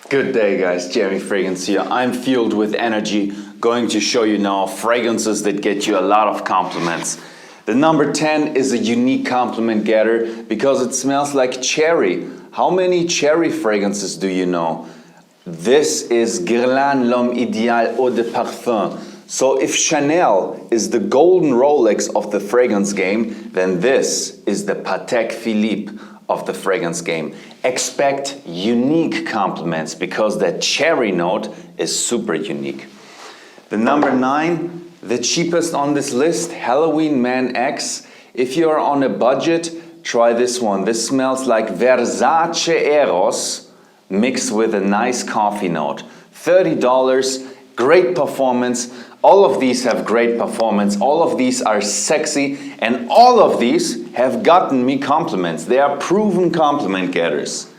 Good day, guys. Jeremy Fragrance here. I'm fueled with energy, going to show you now fragrances that get you a lot of compliments. The number 10 is a unique compliment getter because it smells like cherry. How many cherry fragrances do you know? This is Gran Lom Ideal Eau de Parfum. So if Chanel is the golden Rolex of the fragrance game, then this is the Patek Philippe of the fragrance game. Expect unique compliments because that cherry note is super unique. The number 9, the cheapest on this list, Halloween Man X. If you're on a budget, try this one. This smells like Versace Eros mixed with a nice coffee note. $30, great performance. All of these have great performance. All of these are sexy, and all of these have gotten me compliments. They are proven compliment getters.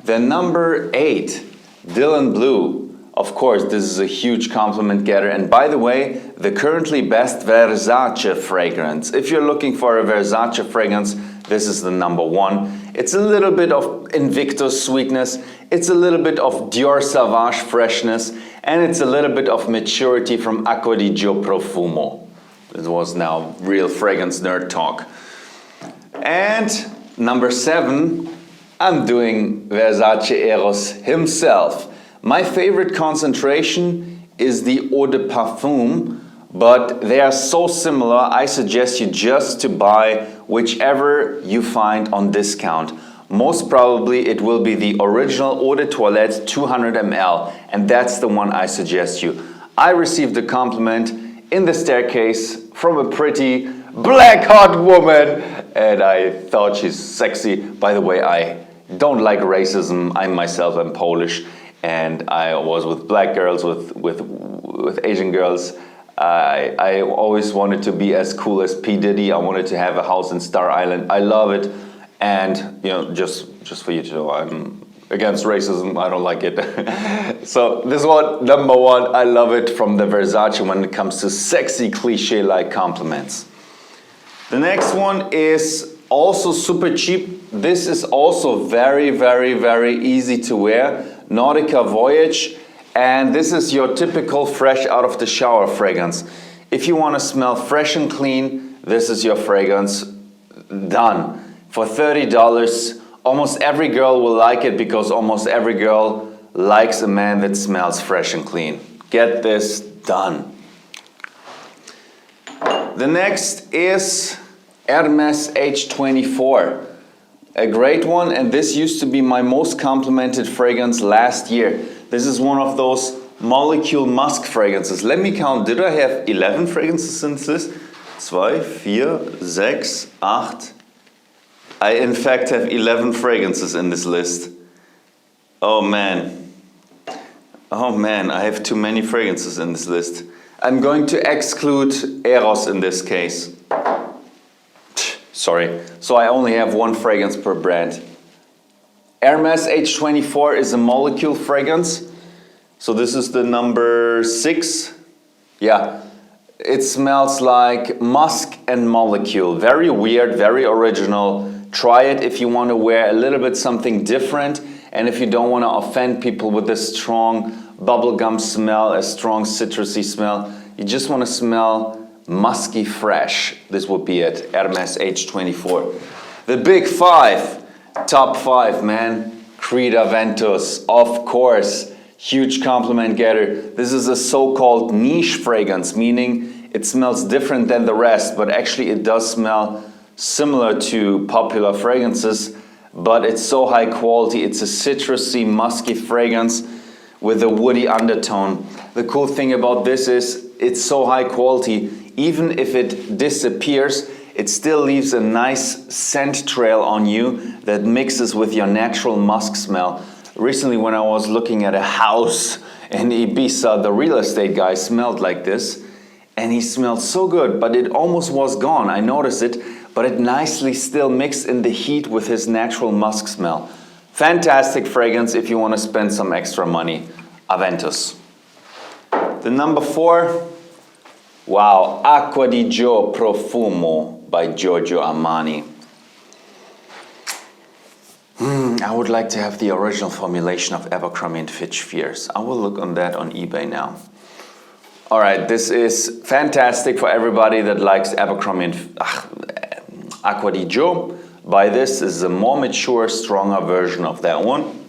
The number 8, Dylan Blue. Of course, this is a huge compliment getter. And by the way, the currently best Versace fragrance. If you're looking for a Versace fragrance, this is the number 1. It's a little bit of Invictus sweetness. It's a little bit of Dior Savage freshness. And it's a little bit of maturity from Acqua di Gio Profumo. This was now real fragrance nerd talk. And number 7, I'm doing Versace Eros himself. My favorite concentration is the Eau de Parfum, but they are so similar, I suggest you just to buy whichever you find on discount. Most probably it will be the original Eau de Toilette 200 ml, and that's the one I suggest you. I received a compliment in the staircase from a pretty black hot woman, and I thought she's sexy. By the way, I don't like racism. I myself am Polish, and I was with black girls, with Asian girls. I always wanted to be as cool as P. Diddy. I wanted to have a house in Star Island. I love it. And, you know, just for you to know, I'm against racism. I don't like it. So this one, number 1, I love it from the Versace when it comes to sexy cliche-like compliments. The next one is also super cheap. This is also very, very, very easy to wear. Nautica Voyage. And this is your typical fresh out of the shower fragrance. If you want to smell fresh and clean, this is your fragrance. Done. For $30, almost every girl will like it because almost every girl likes a man that smells fresh and clean. Get this done. The next is Hermes H24. A great one, and this used to be my most complimented fragrance last year. This is one of those molecule musk fragrances. Let me count, did I have 11 fragrances in this list? 2, 4, 6, 8. I in fact have 11 fragrances in this list. Oh man, I have too many fragrances in this list. I'm going to exclude Eros in this case. Sorry, so I only have 1 fragrance per brand. Hermes H24 is a molecule fragrance. So this is the number 6. Yeah, it smells like musk and molecule. Very weird, very original. Try it if you want to wear a little bit something different, and if you don't want to offend people with a strong bubblegum smell, a strong citrusy smell, you just want to smell musky fresh. This would be it, Hermes H24. The big 5, top 5, man. Creed Aventus, of course, huge compliment getter. This is a so-called niche fragrance, meaning it smells different than the rest, but actually it does smell similar to popular fragrances, but it's so high quality. It's a citrusy, musky fragrance with a woody undertone. The cool thing about this is it's so high quality, even if it disappears, it still leaves a nice scent trail on you that mixes with your natural musk smell. Recently, when I was looking at a house in Ibiza, the real estate guy smelled like this, and he smelled so good, but it almost was gone. I noticed it, but it nicely still mixed in the heat with his natural musk smell. Fantastic fragrance if you want to spend some extra money. Aventus. The number 4, wow, Acqua di Gio Profumo by Giorgio Armani. I would like to have the original formulation of Abercrombie & Fitch Fierce. I will look on that on eBay now. All right, this is fantastic for everybody that likes Abercrombie & Acqua di Gio. Buy this. This is a more mature, stronger version of that one.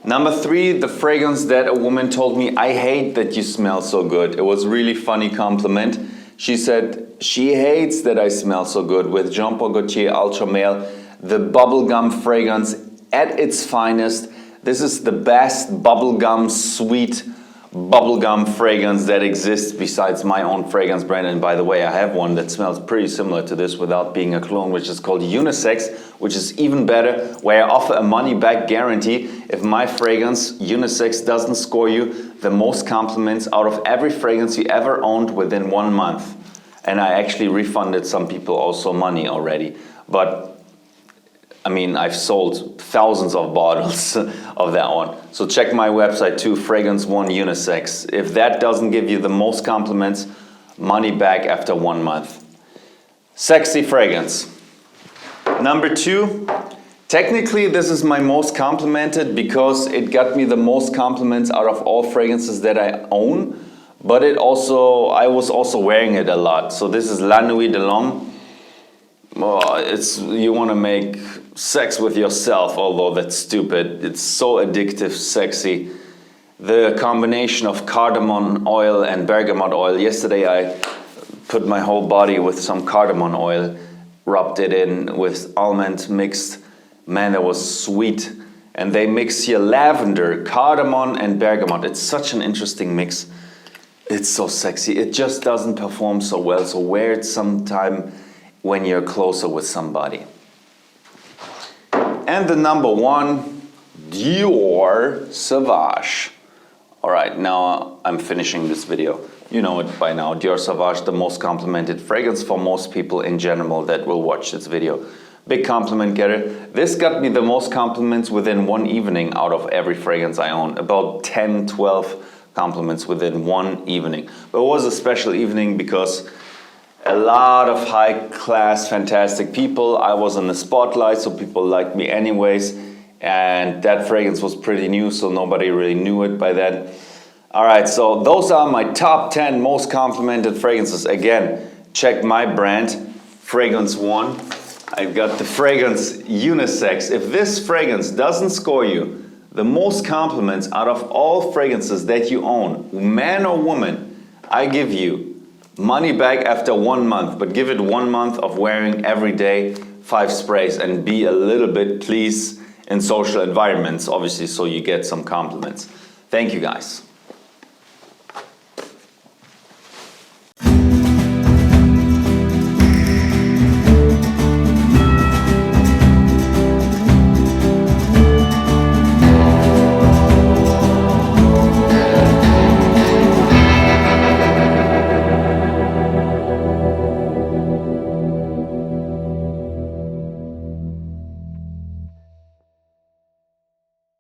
Number 3, the fragrance that a woman told me, I hate that you smell so good. It was a really funny compliment. She said she hates that I smell so good with Jean Paul Gaultier Ultra Male, the bubblegum fragrance at its finest. This is the best bubblegum, sweet bubblegum fragrance that exists besides my own fragrance brand. And by the way, I have one that smells pretty similar to this without being a cologne, which is called Unisex, which is even better, where I offer a money-back guarantee. If my fragrance, Unisex, doesn't score you the most compliments out of every fragrance you ever owned within 1 month. And I actually refunded some people also money already. But I mean, I've sold thousands of bottles of that one. So check my website too, Fragrance One Unisex. If that doesn't give you the most compliments, money back after 1 month. Sexy fragrance. Number 2, technically this is my most complimented because it got me the most compliments out of all fragrances that I own. But I was also wearing it a lot. So this is La Nuit de l'Homme. You want to make sex with yourself, although that's stupid. It's so addictive, sexy. The combination of cardamom oil and bergamot oil. Yesterday I put my whole body with some cardamom oil, rubbed it in with almond mixed. Man, that was sweet. And they mix here lavender, cardamom and bergamot. It's such an interesting mix. It's so sexy. It just doesn't perform so well, so wear it sometime when you're closer with somebody. And the number 1, Dior Savage. All right, now I'm finishing this video. You know it by now. Dior Savage, the most complimented fragrance for most people in general that will watch this video. Big compliment getter. This got me the most compliments within 1 evening out of every fragrance I own. About 10, 12 compliments within 1 evening. But it was a special evening because a lot of high-class, fantastic people. I was in the spotlight, so people liked me anyways. And that fragrance was pretty new, so nobody really knew it by then. All right, so those are my top 10 most complimented fragrances. Again, check my brand, Fragrance One. I've got the fragrance Unisex. If this fragrance doesn't score you the most compliments out of all fragrances that you own, man or woman, I give you money back after 1 month, but give it 1 month of wearing every day 5 sprays and be a little bit, please, in social environments, obviously, so you get some compliments. Thank you, guys.